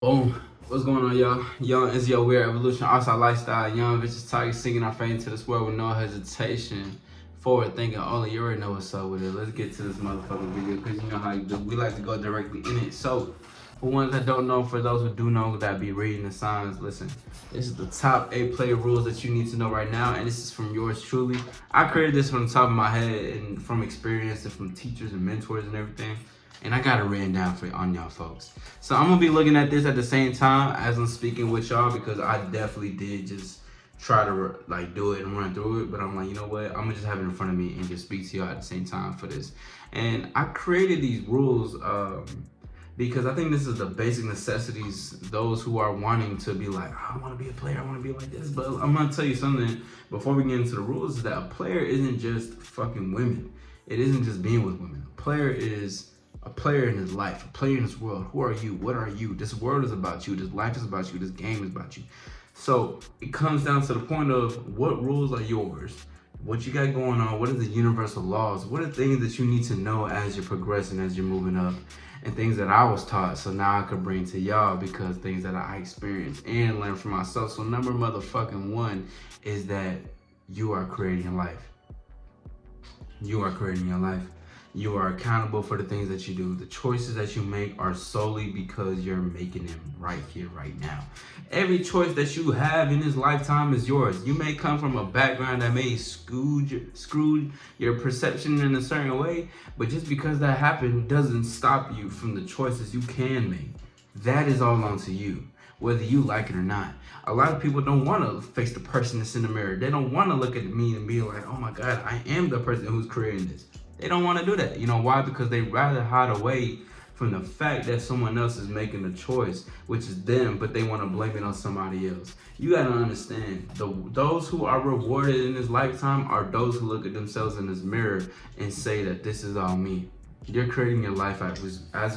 Boom. What's going on, y'all? Young is your weird evolution, outside lifestyle. Young vicious tiger singing our fate into this world with no hesitation. Forward thinking only. You already know what's up with it. Let's get to this motherfucking video because you know how you do. We like to go directly in it. So, for ones that don't know, for those who do know that be reading the signs, listen. This is the top 8 player rules that you need to know right now, and this is from yours truly. I created this from the top of my head and from experience and from teachers and mentors and everything. And I got it written down on y'all folks. So I'm gonna be looking at this at the same time as I'm speaking with y'all because I definitely did just try to do it and run through it. But I'm like, you know what? I'm gonna just have it in front of me and just speak to y'all at the same time for this. And I created these rules because I think this is the basic necessities. Those who are wanting to be like, I want to be a player, I want to be like this. But I'm gonna tell you something before we get into the rules: is that a player isn't just fucking women. It isn't just being with women. A player is a player in his life, a player in this world. Who are you? What are you? This world is about you. This life is about you. This game is about you. So it comes down to the point of what rules are yours? What you got going on? What are the universal laws? What are things that you need to know as you're progressing, as you're moving up? And things that I was taught, so now I could bring to y'all because things that I experienced and learned from myself. So number motherfucking 1 is that you are creating your life. You are creating your life. You are accountable for the things that you do. The choices that you make are solely because you're making them right here, right now. Every choice that you have in this lifetime is yours. You may come from a background that may screw your perception in a certain way, but just because that happened doesn't stop you from the choices you can make. That is all on to you, whether you like it or not. A lot of people don't want to face the person that's in the mirror. They don't want to look at me and be like, oh my God, I am the person who's creating this. They don't want to do that. You know why? Because they rather hide away from the fact that someone else is making a choice, which is them, but they want to blame it on somebody else. You got to understand, those who are rewarded in this lifetime are those who look at themselves in this mirror and say that this is all me. You're creating your life as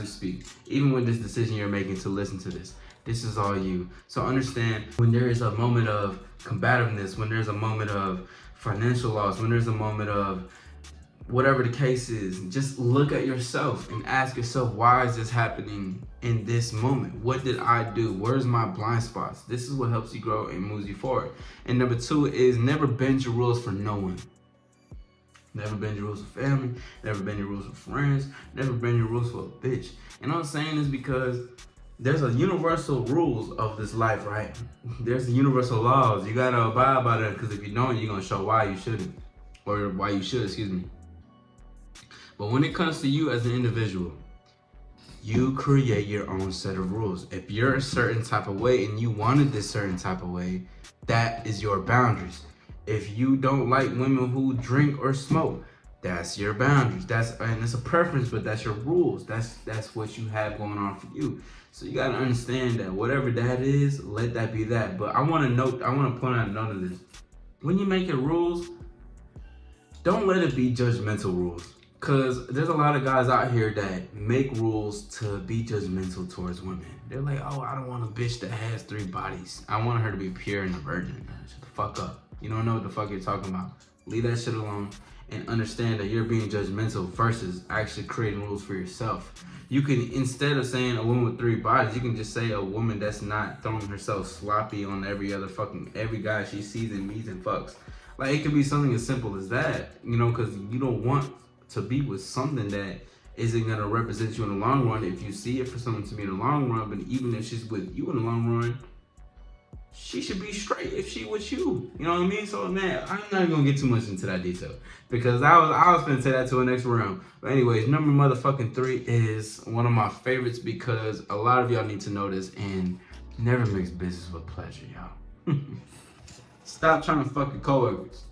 we speak. Even with this decision you're making to listen to this, this is all you. So understand, when there is a moment of combativeness, when there's a moment of financial loss, when there's a moment of whatever the case is, just look at yourself and ask yourself, why is this happening in this moment? What did I do? Where's my blind spots? This is what helps you grow and moves you forward. And number 2 is never bend your rules for no one. Never bend your rules for family, never bend your rules for friends, never bend your rules for a bitch. And I'm saying this because there's a universal rules of this life, right? There's the universal laws. You gotta abide by them, because if you don't, you're gonna show why you shouldn't. Or why you should, excuse me. But when it comes to you as an individual, you create your own set of rules. If you're a certain type of way and you wanted this certain type of way, that is your boundaries. If you don't like women who drink or smoke, that's your boundaries. And it's a preference, but that's your rules. That's what you have going on for you. So you gotta understand that whatever that is, let that be that. But I wanna point out a note of this. When you make your rules, don't let it be judgmental rules. Because there's a lot of guys out here that make rules to be judgmental towards women. They're like, oh, I don't want a bitch that has 3 bodies. I want her to be pure and a virgin. Shut the fuck up. You don't know what the fuck you're talking about. Leave that shit alone and understand that you're being judgmental versus actually creating rules for yourself. You can, instead of saying a woman with 3 bodies, you can just say a woman that's not throwing herself sloppy on every guy she sees and meets and fucks. Like, it could be something as simple as that, you know, because you don't want to be with something that isn't going to represent you in the long run. If you see it for someone to be in the long run, but even if she's with you in the long run, she should be straight if she with you. You know what I mean? So, man, I'm not even going to get too much into that detail because I was going to say that to the next round. But anyways, number motherfucking 3 is one of my favorites because a lot of y'all need to know this, and never mix business with pleasure, y'all. Stop trying to fuck your coworkers.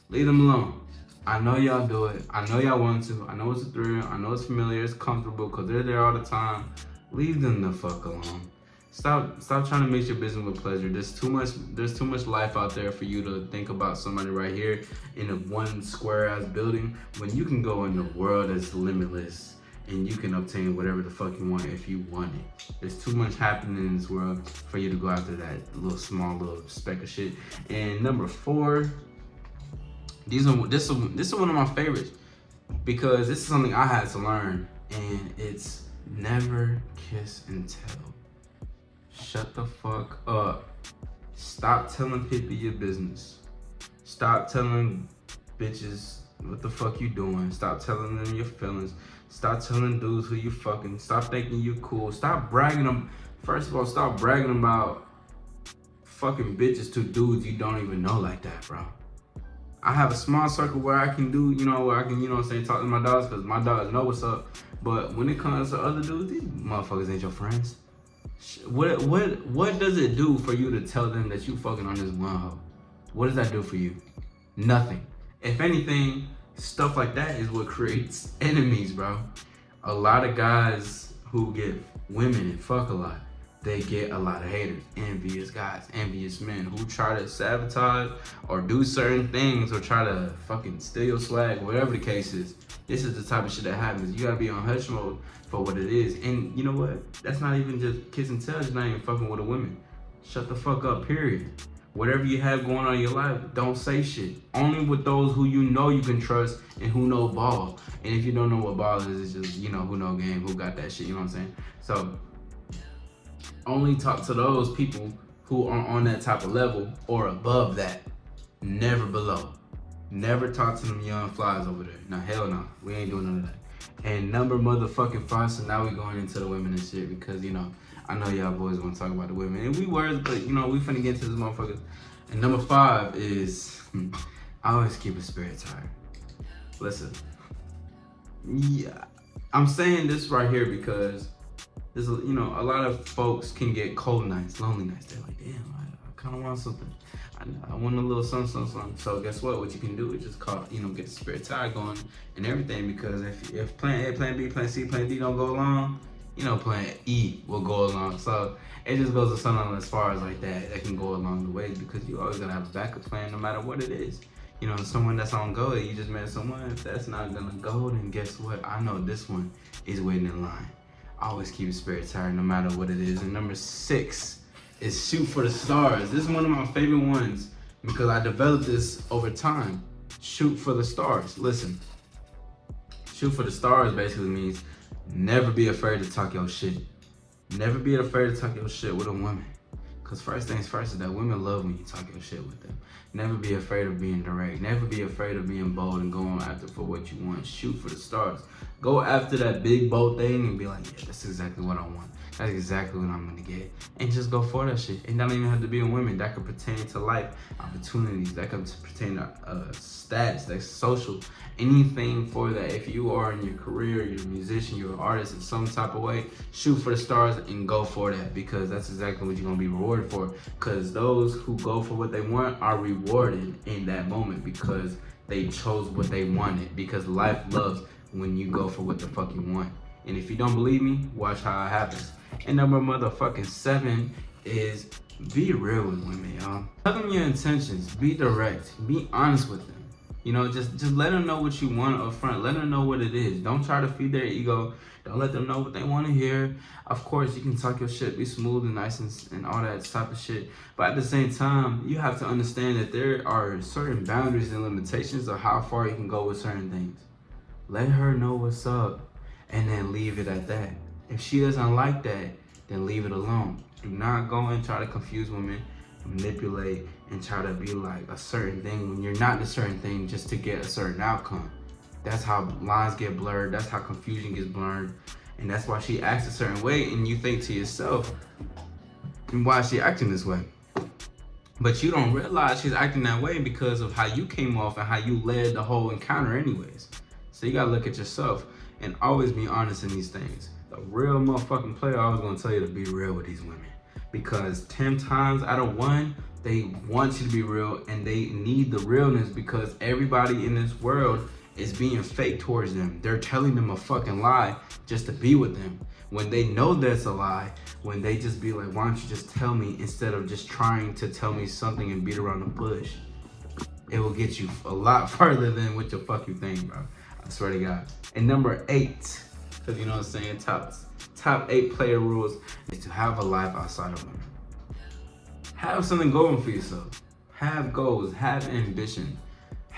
Leave them alone. I know y'all do it. I know y'all want to. I know it's a thrill. I know it's familiar. It's comfortable because they're there all the time. Leave them the fuck alone. Stop trying to mix your business with pleasure. There's too much life out there for you to think about somebody right here in a one square ass building when you can go in the world that's limitless and you can obtain whatever the fuck you want if you want it. There's too much happening in this world for you to go after that little speck of shit. And number 4. This is one of my favorites because this is something I had to learn, and it's never kiss and tell. shut the fuck up. Stop telling people your business. Stop telling bitches what the fuck you doing. Stop telling them your feelings. Stop telling dudes who you fucking. Stop thinking you cool. Stop bragging them. First of all, stop bragging about fucking bitches to dudes you don't even know like that, bro. I have a small circle where I can do, where I can, talk to my dogs, because my dogs know what's up. But when it comes to other dudes, these motherfuckers ain't your friends. What does it do for you to tell them that you fucking on this one hoe? What does that do for you? Nothing. If anything, stuff like that is what creates enemies, bro. A lot of guys who get women and fuck a lot, they get a lot of haters, envious guys, envious men who try to sabotage or do certain things or try to fucking steal your swag, whatever the case is. This is the type of shit that happens. You gotta be on hush mode for what it is. And you know what? That's not even just kiss and tell, it's not even fucking with a woman. Shut the fuck up, period. Whatever you have going on in your life, don't say shit. Only with those who you know you can trust and who know ball. And if you don't know what ball is, it's just, who know game, who got that shit, you know what I'm saying? So, only talk to those people who are on that type of level or above that, never below. Never talk to them young flies over there. Now, hell no, we ain't doing none of that. And number motherfucking 5, so now we going into the women and shit because, I know y'all boys want to talk about the women. And we were, but, we finna get to this motherfucker. And number 5 is, I always keep a spare tire. Listen, yeah, I'm saying this right here because there's, a lot of folks can get cold nights, lonely nights. They're like, damn, I kind of want something. I want a little something. So guess what? What you can do is just call, get the spare tire going and everything. Because if plan A, plan B, plan C, plan D don't go along, plan E will go along. So it just goes to something as far as like that can go along the way, because you always gotta have a backup plan no matter what it is. Someone that's on go, you just met someone, if that's not gonna go, then guess what? I know this one is waiting in line. Always keep a spare tire no matter what it is. And number 6 is shoot for the stars. This is one of my favorite ones because I developed this over time. Shoot for the stars. Listen, shoot for the stars basically means never be afraid to talk your shit. Never be afraid to talk your shit with a woman. Because first things first is that women love when you talk your shit with them. Never be afraid of being direct. Never be afraid of being bold and going after for what you want. Shoot for the stars. Go after that big bold thing and be like, yeah, that's exactly what I want. That's exactly what I'm gonna get. And just go for that shit. It don't even have to be a woman. That could pertain to life, opportunities. That could pertain to status, like social, anything for that. If you are in your career, you're a musician, you're an artist in some type of way, shoot for the stars and go for that, because that's exactly what you're gonna be rewarded for. Because those who go for what they want are rewarded in that moment because they chose what they wanted. Because life loves when you go for what the fuck you want. And if you don't believe me, watch how it happens. And number motherfucking 7 is be real with women, y'all. Tell them your intentions. Be direct. Be honest with them. Just let them know what you want up front. Let them know what it is. Don't try to feed their ego. Don't let them know what they want to hear. Of course, you can talk your shit, be smooth and nice and all that type of shit. But at the same time, you have to understand that there are certain boundaries and limitations of how far you can go with certain things. Let her know what's up and then leave it at that. If she doesn't like that, then leave it alone. Do not go and try to confuse women, manipulate, and try to be like a certain thing when you're not a certain thing just to get a certain outcome. That's how lines get blurred. That's how confusion gets blurred. And that's why she acts a certain way, and you think to yourself, why is she acting this way? But you don't realize she's acting that way because of how you came off and how you led the whole encounter anyways. So you gotta look at yourself and always be honest in these things. A real motherfucking player always gonna tell you to be real with these women. Because 10 times out of 1, they want you to be real and they need the realness, because everybody in this world is being fake towards them. They're telling them a fucking lie just to be with them. When they know that's a lie, when they just be like, why don't you just tell me instead of just trying to tell me something and beat around the bush, it will get you a lot further than what the fuck you think, bro. I swear to God. And number 8, because you know what I'm saying, top 8 player rules is to have a life outside of women. Have something going for yourself. Have goals, have ambition,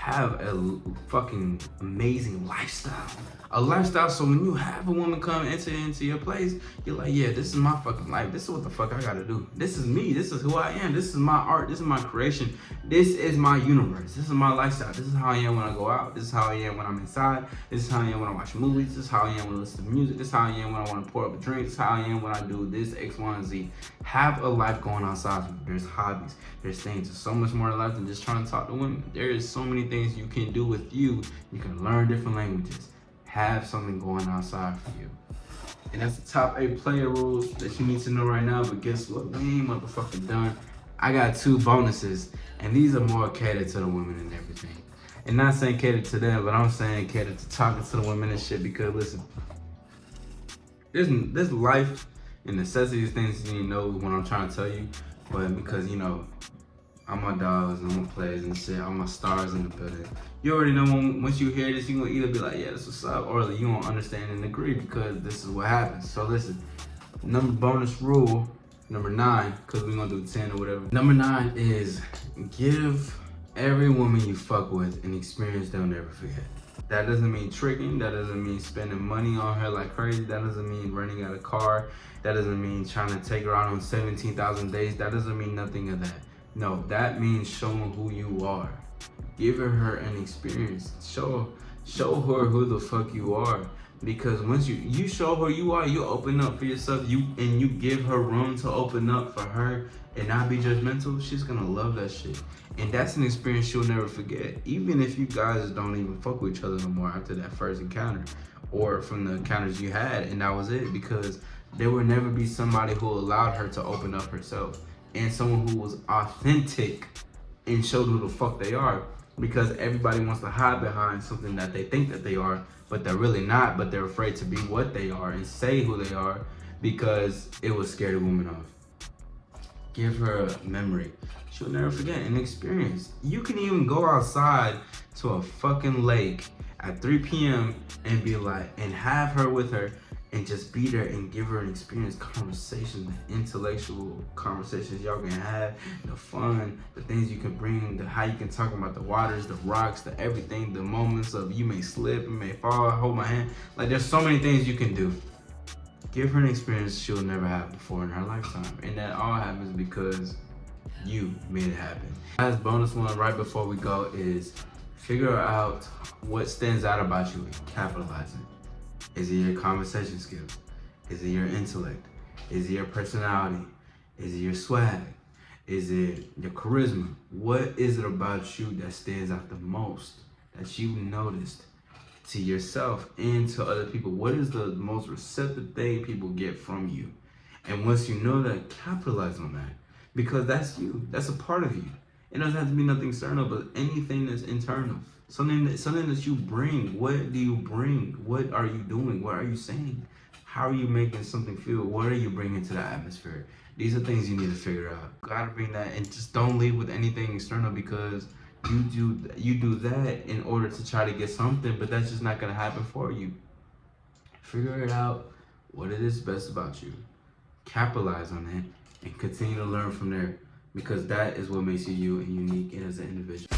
have a fucking amazing lifestyle. A lifestyle so when you have a woman come into your place, you're like, yeah, this is my fucking life. This is what the fuck I gotta do. This is me. This is who I am. This is my art. This is my creation. This is my universe. This is my lifestyle. This is how I am when I go out. This is how I am when I'm inside. This is how I am when I watch movies. This is how I am when I listen to music. This is how I am when I want to pour up a drink. This is how I am when I do this, X, Y, and Z. Have a life going outside. There's hobbies. There's things. There's so much more to life than just trying to talk to women. There is so many things you can do with you. You can learn different languages. Have something going outside for you. And that's the top 8 player rules that you need to know right now. But guess what? We ain't motherfucking done. I got 2 bonuses, and these are more catered to the women and everything. And not saying catered to them, but I'm saying catered to talking to the women and shit. Because listen, there's life and necessities, things you need to know when I'm trying to tell you. But because, you know, all my dogs and my players and shit, all my stars in the building. You already know once you hear this, you're gonna either be like, yeah, this what's up, or you won't understand and agree because this is what happens. So listen, bonus rule number 9, because we're gonna do 10 or whatever. Number 9 is give every woman you fuck with an experience they'll never forget. That doesn't mean tricking, that doesn't mean spending money on her like crazy, that doesn't mean renting out a car, that doesn't mean trying to take her out on 17,000 days, that doesn't mean nothing of that. No, that means showing who you are. Giving her an experience. Show her who the fuck you are. Because once you show her you are, you open up for yourself. You give her room to open up for her and not be judgmental. She's gonna love that shit. And that's an experience she'll never forget. Even if you guys don't even fuck with each other no more after that first encounter, or from the encounters you had, and that was it. Because there will never be somebody who allowed her to open up herself. And someone who was authentic and showed who the fuck they are. Because everybody wants to hide behind something that they think that they are, but they're really not, but they're afraid to be what they are and say who they are because it would scare the woman off. Give her a memory. She'll never forget an experience. You can even go outside to a fucking lake at 3 p.m. and be like, and have her with her and just be there and give her an experience, conversation, the intellectual conversations y'all can have, the fun, the things you can bring, the how you can talk about the waters, the rocks, the everything, the moments of you may slip, you may fall, hold my hand. Like there's so many things you can do. Give her an experience she'll never have before in her lifetime. And that all happens because you made it happen. Last bonus one right before we go is figure out what stands out about you and capitalize it. Is it your conversation skills? Is it your intellect? Is it your personality? Is it your swag? Is it your charisma? What is it about you that stands out the most that you noticed to yourself and to other people? What is the most receptive thing people get from you? And once you know that, capitalize on that. Because that's you. That's a part of you. It doesn't have to be nothing external, but anything that's internal. Something that you bring. What do you bring? What are you doing? What are you saying? How are you making something feel? What are you bringing to the atmosphere? These are things you need to figure out. You gotta bring that, and just don't leave with anything external because you do that in order to try to get something, but that's just not gonna happen for you. Figure it out what it is best about you. Capitalize on it and continue to learn from there because that is what makes you you and unique as an individual.